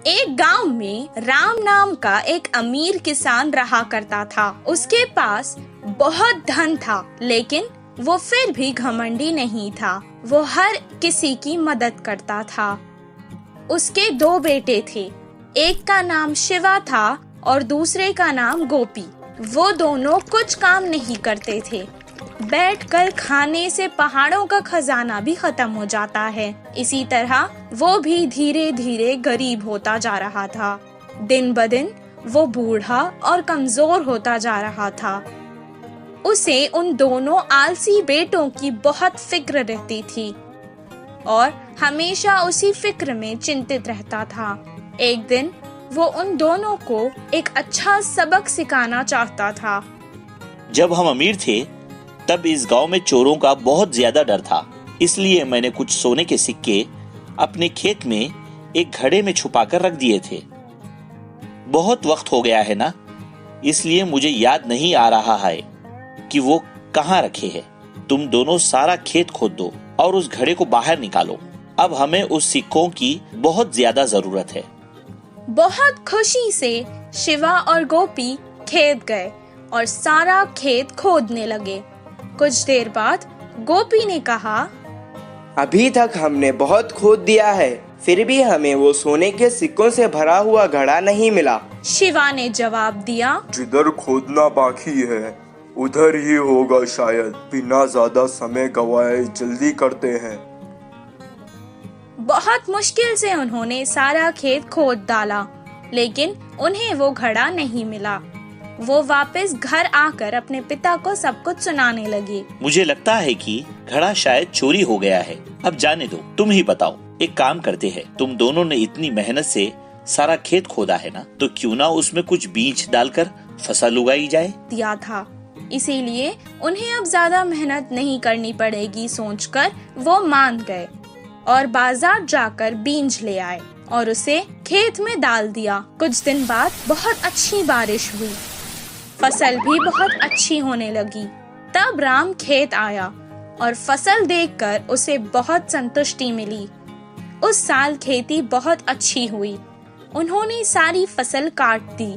एक गांव में राम नाम का एक अमीर किसान रहा करता था। उसके पास बहुत धन था, लेकिन वो फिर भी घमंडी नहीं था। वो हर किसी की मदद करता था। उसके 2 बेटे थे। एक का नाम शिवा था और दूसरे का नाम गोपी। वो दोनों कुछ काम नहीं करते थे। बैठकर खाने से पहाड़ों का खजाना भी खत्म हो जाता है। इसी तरह वो भी धीरे धीरे गरीब होता जा रहा था। दिन ब दिन वो बूढ़ा और कमजोर होता जा रहा था। उसे उन दोनों आलसी बेटों की बहुत फिक्र रहती थी और हमेशा उसी फिक्र में चिंतित रहता था। एक दिन वो उन दोनों को एक अच्छा सबक सिखाना चाहता था। जब हम अमीर थे तब इस गांव में चोरों का बहुत ज्यादा डर था। इसलिए मैंने कुछ सोने के सिक्के अपने खेत में एक घड़े में छुपाकर रख दिए थे। बहुत वक्त हो गया है ना, इसलिए मुझे याद नहीं आ रहा है कि वो कहाँ रखे हैं। तुम दोनों सारा खेत खोद दो और उस घड़े को बाहर निकालो। अब हमें उस सिक्कों की बहुत ज्यादा जरूरत है। बहुत खुशी से शिवा और गोपी खेत गए और सारा खेत खोदने लगे। कुछ देर बाद गोपी ने कहा, अभी तक हमने बहुत खोद दिया है, फिर भी हमें वो सोने के सिक्कों से भरा हुआ घड़ा नहीं मिला। शिवा ने जवाब दिया, जिधर खोदना बाकी है उधर ही होगा शायद। बिना ज्यादा समय गवाए जल्दी करते हैं। बहुत मुश्किल से उन्होंने सारा खेत खोद डाला, लेकिन उन्हें वो घड़ा नहीं मिला। वो वापस घर आकर अपने पिता को सब कुछ सुनाने लगी। मुझे लगता है कि घड़ा शायद चोरी हो गया है। अब जाने दो, तुम ही बताओ। एक काम करते हैं, तुम दोनों ने इतनी मेहनत से सारा खेत खोदा है ना, तो क्यों ना उसमें कुछ बीज डालकर फसल उगाई जाए। दिया था, इसीलिए उन्हें अब ज्यादा मेहनत नहीं करनी पड़ेगी सोचकर वो मान गए और बाजार जाकर बीज ले आए और उसे खेत में डाल दिया। कुछ दिन बाद बहुत अच्छी बारिश हुई, फसल भी बहुत अच्छी होने लगी। तब राम खेत आया और फसल देखकर उसे बहुत संतुष्टि मिली। उस साल खेती बहुत अच्छी हुई। उन्होंने सारी फसल काट दी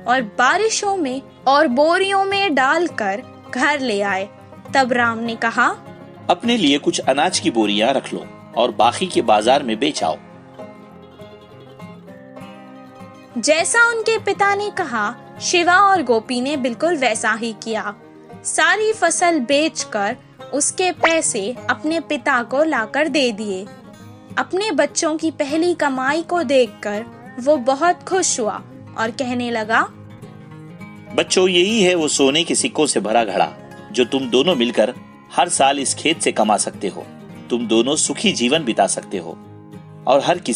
और बारिशों में और बोरियों में डालकर घर ले आए। तब राम ने कहा, अपने लिए कुछ अनाज की बोरियां रख लो और बाकी के बाजार में बेच आओ। जैसा उनके पिता ने कहा, शिवा और गोपी ने बिल्कुल वैसा ही किया। सारी फसल बेचकर उसके पैसे अपने पिता को लाकर दे दिए। अपने बच्चों की पहली कमाई को देखकर वो बहुत खुश हुआ और कहने लगा, बच्चों, यही है वो सोने के सिक्कों से भरा घड़ा जो तुम दोनों मिलकर हर साल इस खेत से कमा सकते हो। तुम दोनों सुखी जीवन बिता सकते हो और हर किसी